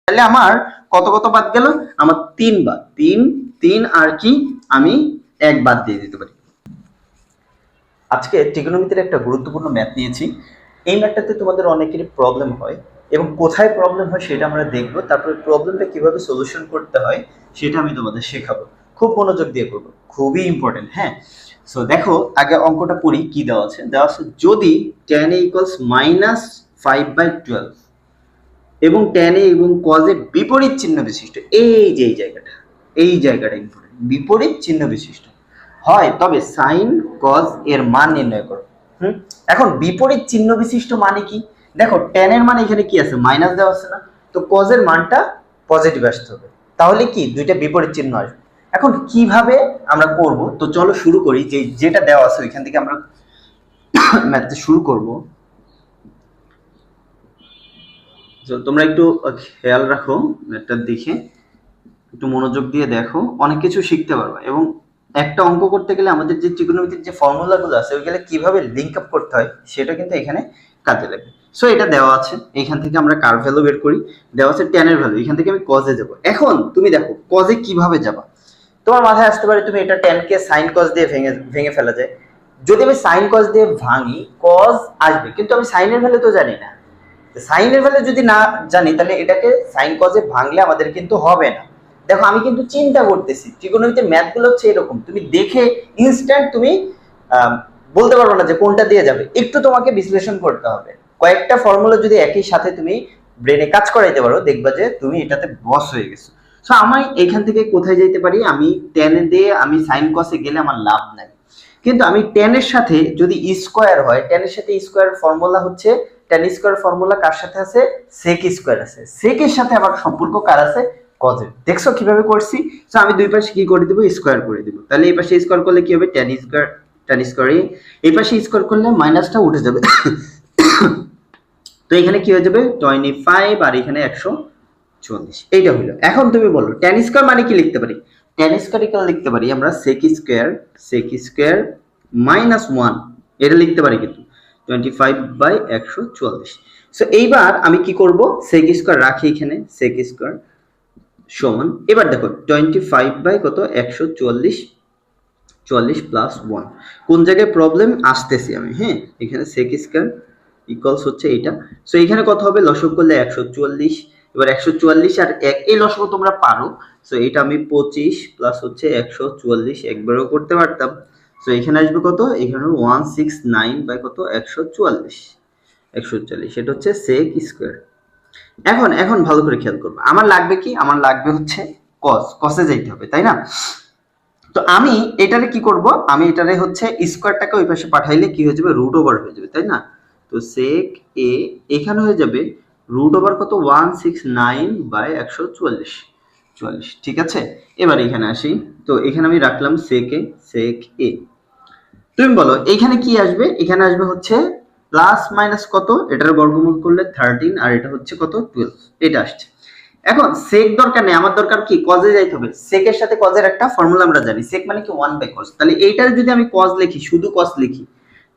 তাহলে আমার কত কত বাদ গেল, আমার 3 বাদ, 3 3 আর কি আমি 1 বাদ দিয়ে দিতে পারি। আজকে ট্রিগোনোমেট্রির একটা গুরুত্বপূর্ণ ম্যাথ নিয়েছি। এই ম্যাথটাতে তোমাদের অনেকেরই প্রবলেম হয় এবং কোথায় প্রবলেম হয় সেটা আমরা দেখব, তারপরে প্রবলেমটা কিভাবে সলিউশন করতে হয় সেটা আমি তোমাদের শেখাবো। খুব মনোযোগ দিয়ে করবো, খুবই ইম্পর্টেন্ট। হ্যাঁ, সো দেখো আগে অঙ্কটা পড়ি। কি দেওয়া আছে? দেওয়া আছে যদি tan a = -5/12 এবং tan a এবং cos a বিপরীত চিহ্ন বিশিষ্ট, এই যে এই জায়গাটা ইম্পর্টেন্ট, বিপরীত চিহ্ন বিশিষ্ট হয়, তবে sin cos এর মান নির্ণয় করো। এখন বিপরীত চিহ্ন বিশিষ্ট মানে কি? দেখো tan এর মান এখানে কি আছে, মাইনাস দেওয়া আছে না, তো cos এর মানটা পজিটিভ আসতে হবে, তাহলে কি দুইটা বিপরীত চিহ্ন আসবে। এখন কিভাবে আমরা করব, তো চলো শুরু করি। যেটা দেওয়া আছে ওইখান থেকে আমরা ম্যাথটা শুরু করব। তোমরা একটু খেয়াল রাখো, ম্যাথটা দেখে একটু মনোযোগ দিয়ে দেখো, অনেক কিছু শিখতে পারবে। এবং একটা অঙ্ক করতে গেলে আমাদের যে ত্রিকোণমিতির যে ফর্মুলাগুলো আছে ওইগুলো কিভাবে লিংক আপ করতে হয় সেটা কিন্তু এখানে কাজে লাগবে। সো এটা দেওয়া আছে, এখান থেকে আমরা কার ভ্যালু বের করি। দেওয়া আছে tan এর ভ্যালু, এখান থেকে আমি cos এ যাব। এখন তুমি দেখো cos এ কিভাবে যাবা, তোমার মাথায় আসতে পারে তুমি এটা tan কে sin cos দিয়ে ভেঙে ফেলা যায়। যদি আমি sin cos দিয়ে ভাঙি cos আসবে, কিন্তু আমি sin এর ভ্যালু তো জানি না। সাইন এর ভ্যালু যদি না জানি তাহলে এটাকে সাইন কজ এ ভাঙলে আমাদের কিন্তু হবে না। দেখো আমি কিন্তু চিন্তা করতেছি, ত্রিকোণমিতির ম্যাথ গুলো হচ্ছে এরকম, তুমি দেখে ইনস্ট্যান্ট তুমি বলতে পারবে না যে কোনটা দিয়ে যাবে, একটু তোমাকে বিশ্লেষণ করতে হবে। কয়েকটা ফর্মুলা যদি একই সাথে তুমি ব্রেনে কাজ করাইতে পারো, দেখবা যে তুমি এটাতে বস হয়ে গেছো। সো আমি এখান থেকে কোথায় যেতে পারি, আমি tan দিয়ে আমি সাইন কসে গেলে আমার লাভ নাই, কিন্তু আমি tan এর সাথে যদি স্কয়ার হয়, tan এর সাথে স্কয়ার ফর্মুলা হচ্ছে tan স্কয়ার ফর্মুলা কার সাথে আছে, sec স্কয়ার আছে, sec এর সাথে আবার সম্পর্ক কার আছে, cos এর। দেখছো কিভাবে করছি? সো আমি দুই পাশে কি করে দিব, স্কয়ার করে দিব। তাহলে এই পাশে স্কয়ার করলে কি হবে, tan স্কয়ার, এই পাশে স্কয়ার করলে মাইনাসটা উঠে যাবে। তো এখানে কি হয়ে যাবে 25 আর এখানে 140, এইটা হলো। এখন তুমি বলো tan স্কয়ার মানে কি লিখতে পারি, tan স্কয়ার ইকুয়াল লিখতে পারি আমরা sec স্কয়ার মাইনাস 1, এটা লিখতে পারি কিন্তু 25/140। সো এইবার আমি কি করব, sec স্কয়ার রাখি এখানে, sec স্কয়ার সমান, এবার দেখো 25/140, 40 প্লাস 1, কোন জায়গায় প্রবলেম আসতেছি আমি। হ্যাঁ, এখানে sec স্কয়ার ইকুয়ালস হচ্ছে এটা। সো এখানে কত হবে, লসক করলে 140, এবার 140 আর 1 এই লসক তোমরা পারো। সো এটা আমি 25 প্লাস হচ্ছে 140 একবারও করতে পারতাম। সো এখানে আসবে কত, এখানে 169 বাই কত 140, এটা হচ্ছে sec স্কয়ার। এখন ভালো করে খেয়াল করবে, আমার লাগবে কি, আমার লাগবে হচ্ছে cos এ যাইতে হবে, তাই না? তো আমি এটারে কি করব, আমি এটারে হচ্ছে স্কয়ারটাকে ওই পাশে পাঠাইলে কি হয়ে যাবে, রুট ওভার হয়ে যাবে, তাই না? তো sec a এখানে হয়ে যাবে রুট ওভার কত 169/140, ঠিক আছে। এবার এখানে আসি, তো এখানে আমি রাখলাম sec a। তুমি বলো এখানে কি আসবে, এখানে আসবে হচ্ছে প্লাস মাইনাস কত, এটার বর্গমূল করলে 13 আর এটা হচ্ছে কত 12, এটা আসছে। এখন sec দরকার নেই, আমার দরকার কি cos এ যাইতে হবে। sec এর সাথে cos এর একটা ফর্মুলা আমরা জানি, sec মানে কি 1/cos, তাহলে এইটার যদি আমি cos লিখি, শুধু cos লিখি,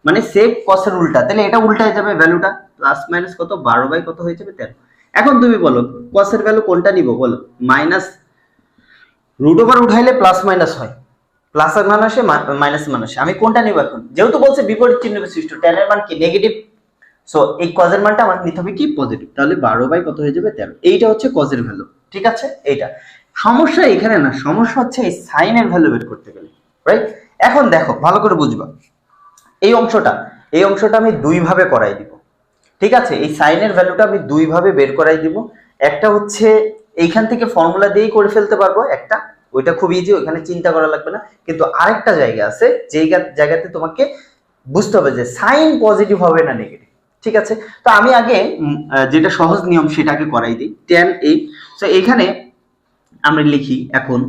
মানে sec cos এর উল্টা, তাহলে এটা উল্টায় যাবে ভ্যালুটা, প্লাস মাইনাস কত 12 কত হয়ে যাবে 13। এখন তুমি বলো cos এর ভ্যালু কোনটা নিব, বলো মাইনাস, রুট ওভার উঠাইলে প্লাস মাইনাস হয়, প্লাস এর মান আসে মাইনাস মান আসে, আমি কোনটা নিব এখন, যেহেতু বলছে বিপরীত চিহ্ন বিশিষ্ট, tan এর মান কি নেগেটিভ, সো এই cos এর মানটা আমার নিতে হবে কি পজিটিভ, তাহলে 12 কত হয়ে যাবে 13, এইটা হচ্ছে cos এর ভ্যালু, ঠিক আছে। এইটা সমস্যা এখানে না, সমস্যা হচ্ছে এই sin এর ভ্যালু বের করতে গেলে, রাইট? এখন দেখো ভালো করে বুঝবা, এই অংশটা আমি দুই ভাবে করাই দিব, ঠিক আছে। এই sin এর ভ্যালুটা আমি দুই ভাবে বের করাই দিব। একটা হচ্ছে এইখান থেকে ফর্মুলা দিয়েই করে ফেলতে পারবো একটা, ওইটা খুব ইজি, ওখানে চিন্তা করা লাগবে না। কিন্তু আরেকটা জায়গা আছে, যেই জায়গাতে তোমাকে বুঝতে হবে যে সাইন পজিটিভ হবে না নেগেটিভ, ঠিক আছে। তো আমি আগে যেটা সহজ নিয়ম সেটাকে করাই দিই, tan a। সো এখানে আমরা লিখি এখন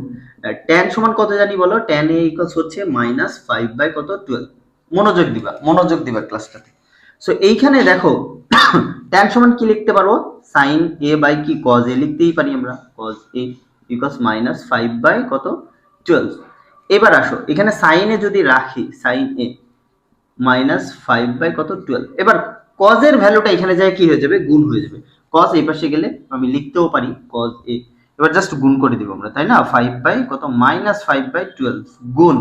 tan সমান কত জানি বলো, tan a ইকুয়ালস হচ্ছে -5 বাই কত 12। মনোযোগ দিবা ক্লাসটাতে। সো এইখানে দেখো tan সমান কি লিখতে পারবো, sin a বাই কি cos a লিখতেই পারি আমরা, cos a ইকুয়ালস -5 বাই কত 12। এবার আসো এখানে sin a যদি রাখি, sin a -5 বাই কত 12, এবার cos এর ভ্যালুটা এখানে যায় কি হয়ে যাবে, গুণ হয়ে যাবে। cos এই পাশে গেলে আমি লিখতেও পারি cos a, এবার জাস্ট গুণ করে দিব আমরা, তাই না? 5 কত -5/12 গুণ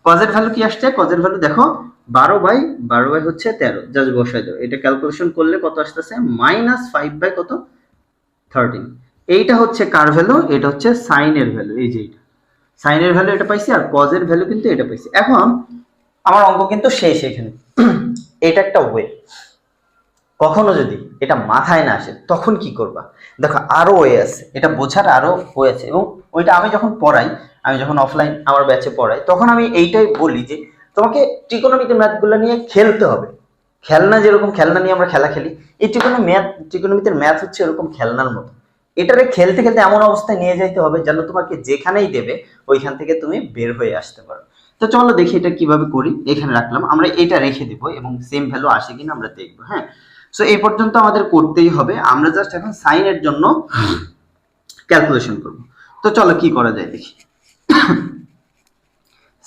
cos এর ভ্যালু কি আসছে, cos এর ভ্যালু দেখো 12 হচ্ছে 13, জাস্ট বসাই দাও, এটা ক্যালকুলেশন করলে কত আসতেছে -5 কত 13। এইটা হচ্ছে কার ভ্যালু, এটা হচ্ছে sin এর ভ্যালু, এই যে এটা sin এর ভ্যালু এটা পাইছি, আর cos এর ভ্যালু কিন্তু এটা পাইছি। এখন আমার অঙ্ক কিন্তু শেষ এখানে। এটা একটা ওয়ে, কখনো যদি এটা মাথায় না আসে তখন কি করবা, দেখো আরো ওয়ে আছে, এটা বোঝার আরো ওয়ে আছে। এবং ওইটা আমি যখন পড়াই, আমি যখন অফলাইন আমার ব্যাচে পড়াই, তখন আমি এইটাই বলি যে তোমাকে ট্রিকোনোমিতির ম্যাথগুলো নিয়ে খেলতে হবে। খেলনা যেরকম খেলনা নিয়ে আমরা খেলা খেলি, এই ট্রিকোনোমিতির ম্যাথ হচ্ছে এরকম খেলনার মতো। এটারে খেলতে খেলতে এমন অবস্থায় নিয়ে যাইতে হবে যেন তোমাকে যেখানেই দেবে ওইখান থেকে তুমি বের হয়ে আসতে পারো। তো চলো দেখি এটা কিভাবে করি। এখানে রাখলাম, আমরা এটা রেখে দিব এবং সেম ভ্যালু আসে কিনা আমরা দেখবো। হ্যাঁ, সো এই পর্যন্ত আমাদের করতেই হবে। আমরা জাস্ট এখন সাইন এর জন্য ক্যালকুলেশন করব। তো চলো কি করা যায় দেখি।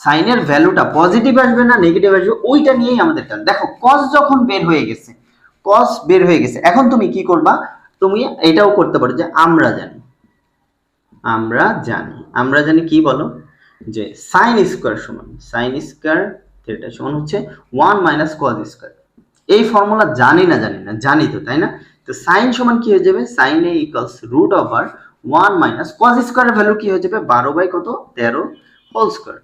সাইনের ভ্যালুটা পজিটিভ আসবে না নেগেটিভ আসবে ওইটা নিয়েই আমাদের টান। দেখো cos যখন বের হয়ে গেছে, cos বের হয়ে গেছে, এখন তুমি কি করবা, তুমি এটাও করতে পারো যে আমরা জানি কি বলো, যে sin স্কয়ার থিটা সমান হচ্ছে 1 - cos স্কয়ার। এই ফর্মুলা জানি না, জানি তো, তাই না? তো sin সমান কি হয়ে যাবে, sin a = √1 - cos স্কয়ারের ভ্যালু কি হয়ে যাবে 12/13 হোল স্কয়ার।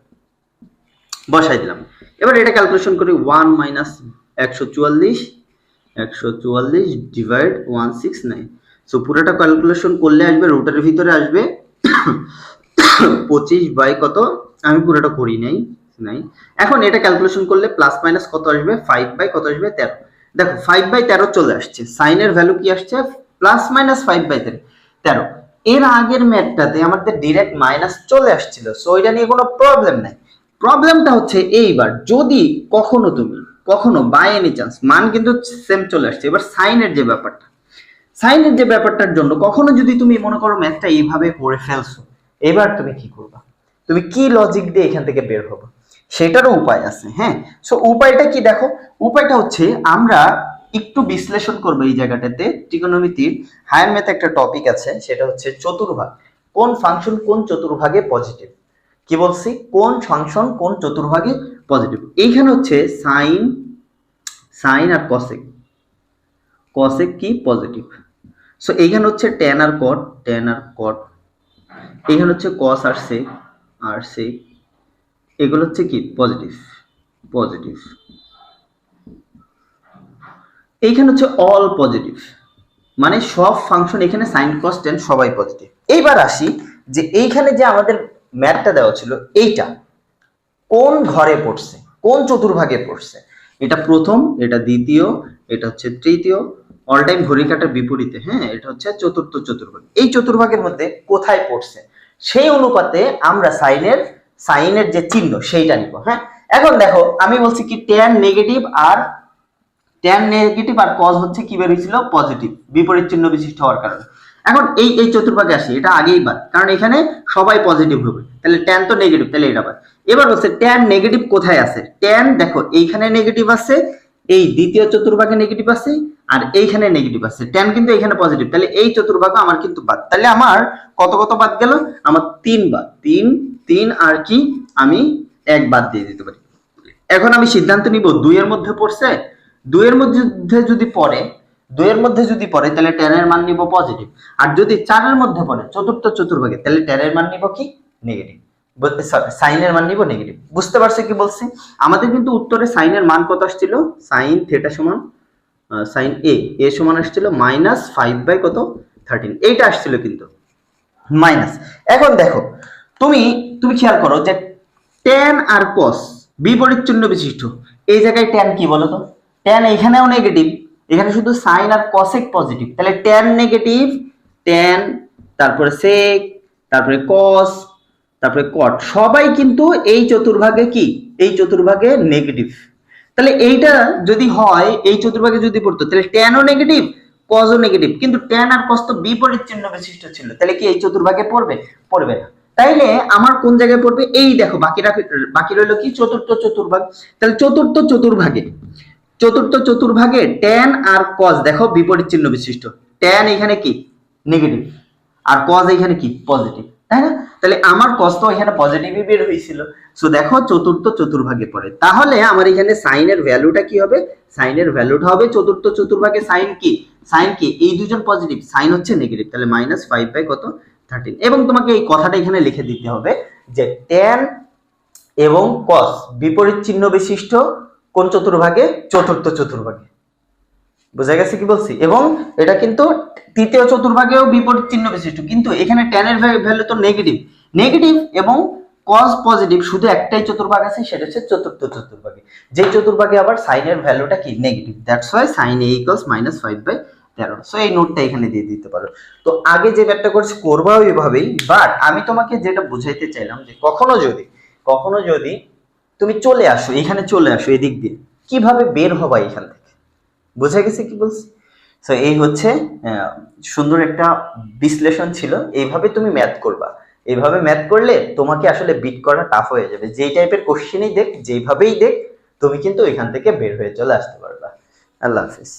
বসাই দিলাম। এবার এটা ক্যালকুলেশন করি, 1 - 144 ডিভাইড 169। সো পুরোটা ক্যালকুলেশন করলে আসবে, রুটের ভিতরে আসবে 25 কত, আমি পুরোটা করি নাই। এখন এটা ক্যালকুলেশন করলে প্লাস মাইনাস কত আসবে, 5 কত আসবে 13। দেখো 5/13 চলে আসছে, সাইন এর ভ্যালু কি আসছে প্লাস মাইনাস 5/13। এর আগের ম্যাথটাতে আমাদের ডাইরেক্ট মাইনাস চলে আসছিল, সো এটা নিয়ে কোনো প্রবলেম নাই। প্রবলেমটা হচ্ছে এইবার যদি কখনো বাই এনি চান্স মান কিন্তু সেম চলে আসছে, এবার সাইনের যে ব্যাপারটার জন্য কখনো যদি তুমি মনে করো ম্যাথটা এইভাবে করে ফেলছো, এবার তুমি কি করবা, তুমি কি লজিক দিয়ে এখান থেকে বের হবে, সেটারও উপায় আছে। হ্যাঁ, সো উপায়টা কি দেখো, উপায়টা হচ্ছে আমরা একটু বিশ্লেষণ করবো এই জায়গাটাতে। ত্রিকোণমিতির হায়ার ম্যাথ একটা টপিক আছে, সেটা হচ্ছে চতুর্ভাগ। কোন ফাংশন কোন চতুর্ভাগে পজিটিভ, কি বলছি, কোন ফাংশন কোন চতুর্ভাগে পজিটিভ। এইখানে হচ্ছে সাইন আর কসেক কি পজিটিভ। সো এইখানে হচ্ছে tan আর cot, এইখানে হচ্ছে cos আর sec, এগুলো হচ্ছে কি পজিটিভ। এইখানে হচ্ছে অল পজিটিভ, মানে সব ফাংশন এখানে sin cos tan সবাই পজিটিভ। এইবার আসি যে এইখানে যে আমাদের ম্যাথটা দেওয়া ছিল, এইটা কোন ঘরে পড়ছে, কোন চতুর্ভাগে পড়ছে, এটা প্রথম, এটা দ্বিতীয়, এটা হচ্ছে তৃতীয়, অল টাইম ঘড়ি কাটার বিপরীতে। হ্যাঁ, এটা হচ্ছে চতুর্থ চতুর্ভাগ। এই চতুর্ভাগের মধ্যে কোথায় পড়ছে সেই অনুপাতে আমরা সাইনের যে চিহ্ন সেইটা নিব। হ্যাঁ, এখন দেখো আমি বলছি কি tan নেগেটিভ আর cos হচ্ছে কি বের হয়েছিল পজিটিভ, বিপরীত চিহ্ন বিশিষ্ট হওয়ার কারণে। এখন এই চতুর্ভাগে আসি, এটা আগেই বাদ, কারণ এখানে সবাই পজিটিভ হবে, তাহলে tan তো নেগেটিভ, তাহলে এটা বাদ। এবার বলছে tan নেগেটিভ কোথায় আছে, tan দেখো এইখানে নেগেটিভ আছে, এই দ্বিতীয় চতুর্ভাগে নেগেটিভ আছে, আর এইখানে নেগেটিভ আছে, tan কিন্তু এখানে পজিটিভ, তাহলে এই চতুর্ভাগ আমার কিন্তু বাদ। তাহলে আমার কত বাদ গেল, আমার 3 বাদ, 3 আর কি আমি 1 বাদ দিয়ে দিতে পারি। এখন আমি সিদ্ধান্ত নিব 2 এর মধ্যে পড়ছে, 2 এর মধ্যে যদি পড়ে তাহলে tan এর মান নিব পজিটিভ, আর যদি 4 এর মধ্যে পড়ে চতুর্থ চতুর্ভাগে তাহলে tan এর মান নিব কি নেগেটিভ, সাইনের মান নিব নেগেটিভ। বুঝতে পারছো কি বলছি? আমাদের কিন্তু উত্তরে সাইনের মান কত আসছিল, sin থিটা সমান sin a সমান আসছিল -5/13, এইটা আসছিল কিন্তু মাইনাস। এখন দেখো তুমি খেয়াল করো যে tan আর cos বিপরীত চিহ্ন বিশিষ্ট, এই জায়গায় tan কি বলো তো, tan এখানেও নেগেটিভ, এখানে শুধু sin আর cosec পজিটিভ, তাহলে tan নেগেটিভ, tan তারপরে sec তারপরে cos তারপরে cot সবাই কিন্তু এই চতুর্ভাগে নেগেটিভ। তাহলে এইটা যদি হয় এই চতুর্ভাগে যদি পড়তো তাহলে tan ও নেগেটিভ cos ও নেগেটিভ, কিন্তু tan আর cos তো বিপরীত চিহ্ন বিশিষ্ট ছিল, তাহলে কি এই চতুর্ভাগে পড়বে না। তাইলে আমার কোন জায়গায় পড়বে, এই দেখো বাকি রইলো কি চতুর্থ চতুর্ভাগ। তাহলে চতুর্থ চতুর্ভাগে tan আর cos দেখো বিপরীত চিহ্ন বিশিষ্ট, ট্যান এখানে কি নেগেটিভ, আর কজ এখানে কি পজিটিভ, তাই না? তাহলে আমার কজ তো এখানে পজিটিভই বের হয়েছিল। সো দেখো চতুর্থ চতুর্ভাগে পড়ে, তাহলে আমার এখানে সাইনের ভ্যালুটা কি হবে? সাইনের ভ্যালুটা হবে চতুর্থ চতুর্ভাগে সাইন কি, সাইন কি এই দুজন পজিটিভ, সাইন হচ্ছে নেগেটিভ, তাহলে -5 বাই কত 13। এবং তোমাকে এই কথাটা এখানে লিখে দিতে হবে যে ট্যান এবং কস বিপরীত চিহ্ন বিশিষ্ট কোন চতুর্ভাগে? চতুর্থ চতুর্ভাগে। বোঝা গেছে কি বলছি? এবং এটা কিন্তু তৃতীয় চতুর্ভাগেও বিপরীত চিহ্ন বিশিষ্ট, কিন্তু এখানে tan এর ভ্যালু তো নেগেটিভ, নেগেটিভ এবং cos পজিটিভ, শুধু একটাই চতুর্ভাগ আছে, সেটা হচ্ছে চতুর্থ চতুর্ভাগে, যেই চতুর্ভাগে আবার sin এর ভ্যালুটা কি negative, that's why sin a = -5/13। So এই নোটটা এখানে দিয়ে দিতে পারো। তো আগে যে ব্যাপারটা করছি করবা ওইভাবেই, বাট আমি তোমাকে যেটা বুঝাইতে চাইলাম যে কখনো যদি তুমি চলে আসো, এখানে চলে আসো এদিক দিয়ে, কিভাবে বের হবা এখান থেকে? বোঝা গেছে কি বলছি? সো এই হচ্ছে সুন্দর একটা বিশ্লেষণ ছিল। এইভাবে তুমি ম্যাথ করবা, এইভাবে ম্যাথ করলে তোমাকে আসলে বিট করা টাফ হয়ে যাবে। যেই টাইপের কোশ্চেনই দেখ, যেইভাবেই দেখ, তুমি কিন্তু এখান থেকে বের হয়ে চলে আসতে পারবা। আল্লাহ হাফিজ।